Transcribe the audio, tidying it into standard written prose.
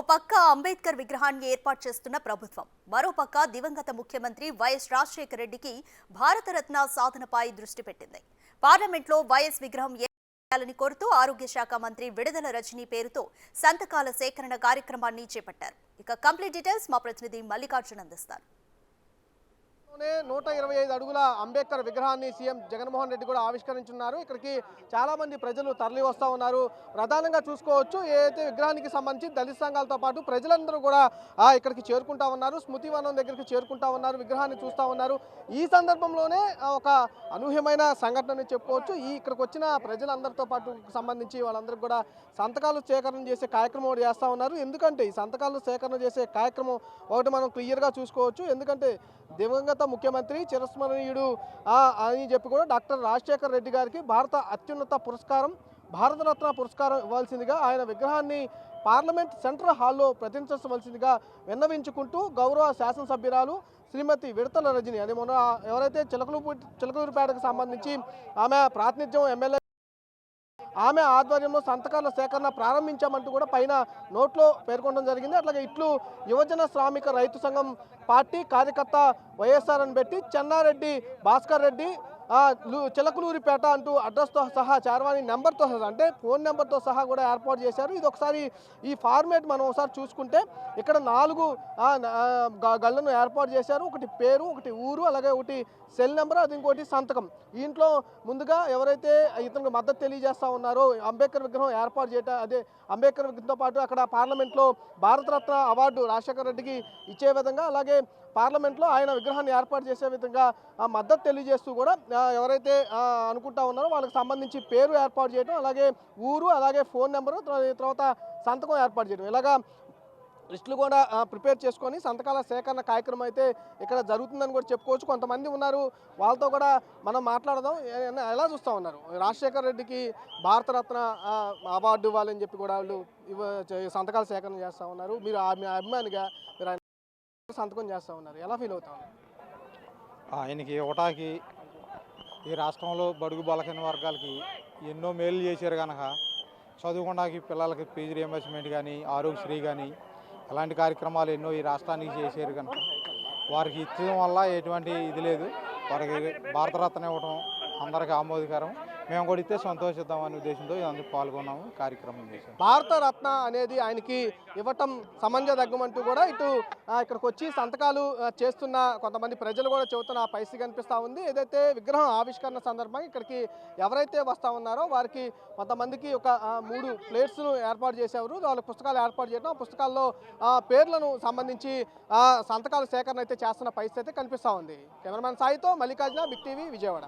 పక్క అంబేద్కర్ విగ్రహాన్ని ఏర్పాటు చేస్తున్న ప్రభుత్వం, మరోపక్క దివంగత ముఖ్యమంత్రి వైఎస్ రాజశేఖర రెడ్డికి భారతరత్న సాధనపై దృష్టి పెట్టింది. పార్లమెంట్లో వైఎస్ విగ్రహం ఏర్పాటు కోరుతూ ఆరోగ్య శాఖ మంత్రి విడుదల రజనీ పేరుతో సంతకాల సేకరణ కార్యక్రమాన్ని చేపట్టారు. ఇక కంప్లీట్ డీటెయిల్స్ మా ప్రతినిధి మల్లికార్జున్ అందిస్తారు. 125 అడుగుల అంబేద్కర్ విగ్రహాన్ని సీఎం జగన్మోహన్ రెడ్డి కూడా ఆవిష్కరించున్నారు. ఇక్కడికి చాలా మంది ప్రజలు తరలి వస్తూ ఉన్నారు. ప్రధానంగా చూసుకోవచ్చు, ఏదైతే విగ్రహానికి సంబంధించి దళిత సంఘాలతో పాటు ప్రజలందరూ కూడా ఇక్కడికి చేరుకుంటా ఉన్నారు. స్మృతివనం దగ్గరికి చేరుకుంటా ఉన్నారు, విగ్రహాన్ని చూస్తూ ఉన్నారు. ఈ సందర్భంలోనే ఒక అనూహ్యమైన సంఘటన చెప్పుకోవచ్చు. ఇక్కడికి వచ్చిన ప్రజలందరితో పాటు సంబంధించి వాళ్ళందరికీ కూడా సంతకాలు సేకరణ చేసే కార్యక్రమం ఒకటి చేస్తూ ఉన్నారు. ఎందుకంటే ఈ సంతకాలు సేకరణ చేసే కార్యక్రమం ఒకటి మనం క్లియర్గా చూసుకోవచ్చు. ఎందుకంటే దివంగత ముఖ్యమంత్రి చిరస్మరణీయుడు అని చెప్పి కూడా డాక్టర్ రాజశేఖర రెడ్డి గారికి భారత అత్యున్నత పురస్కారం భారతరత్న పురస్కారం ఇవ్వాల్సిందిగా, ఆయన విగ్రహాన్ని పార్లమెంట్ సెంట్రల్ హాల్లో ప్రతిష్ఠించవలసిందిగా విన్నవించుకుంటూ గౌరవ శాసనసభ్యురాలు శ్రీమతి విడతల రజని అని మొన్న ఎవరైతే చిలకలూరిపేటకు సంబంధించి ఆమె ప్రాతినిధ్యం ఎమ్మెల్యే ఆమె ఆధ్వర్యంలో సంతకాల సేకరణ ప్రారంభించామంటూ కూడా పైన నోట్లో పేర్కొనడం జరిగింది. అట్లాగే ఇట్లు యువజన శ్రామిక రైతు సంఘం పార్టీ కార్యకర్త వైఎస్ఆర్ అని పెట్టి చెన్నారెడ్డి భాస్కర్ రెడ్డి చిలకలూరిపేట అంటూ అడ్రస్తో సహా చార్వాణి నెంబర్తో సహా అంటే ఫోన్ నెంబర్తో సహా కూడా ఏర్పాటు చేశారు. ఇది ఒకసారి ఈ ఫార్మేట్ మనం ఒకసారి చూసుకుంటే ఇక్కడ 4 గళ్ళను ఏర్పాటు చేశారు. ఒకటి పేరు, ఒకటి ఊరు, అలాగే ఒకటి సెల్ నెంబర్, అది ఇంకోటి సంతకం. ఇంట్లో ముందుగా ఎవరైతే ఇతనికి మద్దతు తెలియజేస్తూ ఉన్నారో అంబేద్కర్ విగ్రహం ఏర్పాటు చేయటం, అదే అంబేద్కర్ విగ్రహంతో పాటు అక్కడ పార్లమెంట్లో భారతరత్న అవార్డు రాజశేఖర రెడ్డికి ఇచ్చే విధంగా, అలాగే పార్లమెంట్లో ఆయన విగ్రహాన్ని ఏర్పాటు చేసే విధంగా మద్దతు తెలియజేస్తూ కూడా ఎవరైతే అనుకుంటా ఉన్నారో వాళ్ళకి సంబంధించి పేరు ఏర్పాటు చేయడం, అలాగే ఊరు, అలాగే ఫోన్ నెంబరు, తర్వాత సంతకం ఏర్పాటు చేయడం, ఇలాగా లిస్టులు కూడా ప్రిపేర్ చేసుకొని సంతకాల సేకరణ కార్యక్రమం అయితే ఇక్కడ జరుగుతుందని కూడా చెప్పుకోవచ్చు. కొంతమంది ఉన్నారు, వాళ్ళతో కూడా మనం మాట్లాడదాం. ఎలా చూస్తూ ఉన్నారు రాజశేఖర రెడ్డికి భారతరత్న అవార్డు ఇవ్వాలని చెప్పి కూడా వాళ్ళు సంతకాల సేకరణ చేస్తూ ఉన్నారు. మీరు మీ అభిమానిగా మీరు ఆయన సంతకం చేస్తూ ఉన్నారు, ఎలా ఫీల్ అవుతా ఉన్నారు? ఆయనకి ఇవ్వటానికి ఈ రాష్ట్రంలో బడుగు బలహీన వర్గాలకి ఎన్నో మేలు చేశారు కనుక, చదువుకోవడానికి పిల్లలకి ఫీజు రియంబర్స్మెంట్ కానీ, ఆరోగ్యశ్రీ కానీ అలాంటి కార్యక్రమాలు ఎన్నో ఈ రాష్ట్రానికి చేశారు కనుక వారికి ఇచ్చడం వల్ల ఎటువంటి ఇది లేదు. వారికి భారతరత్న ఇవ్వడం అందరికీ ఆమోదకరం. మేము కూడా ఇస్తే సంతోషిద్దామనే ఉద్దేశంతో అందుకు పాల్గొన్నాము, కార్యక్రమం చేసాం. భారతరత్న అనేది ఆయనకి ఇవ్వటం సమంజదగ్గమంటూ కూడా ఇటు ఇక్కడికి వచ్చి సంతకాలు చేస్తున్న కొంతమంది ప్రజలు కూడా చెబుతున్న పరిస్థితి కనిపిస్తూ ఉంది. ఏదైతే విగ్రహం ఆవిష్కరణ సందర్భంగా ఇక్కడికి ఎవరైతే వస్తూ ఉన్నారో వారికి కొంతమందికి ఒక 3 ప్లేట్స్ను ఏర్పాటు చేసేవారు. వాళ్ళ పుస్తకాలు ఏర్పాటు చేయడం, ఆ పుస్తకాల్లో పేర్లను సంబంధించి సంతకాల సేకరణ అయితే చేస్తున్న పరిస్థితి అయితే కనిపిస్తూ ఉంది. కెమెరామెన్ సాయితో మల్లికార్జున, బిగ్ టీవీ, విజయవాడ.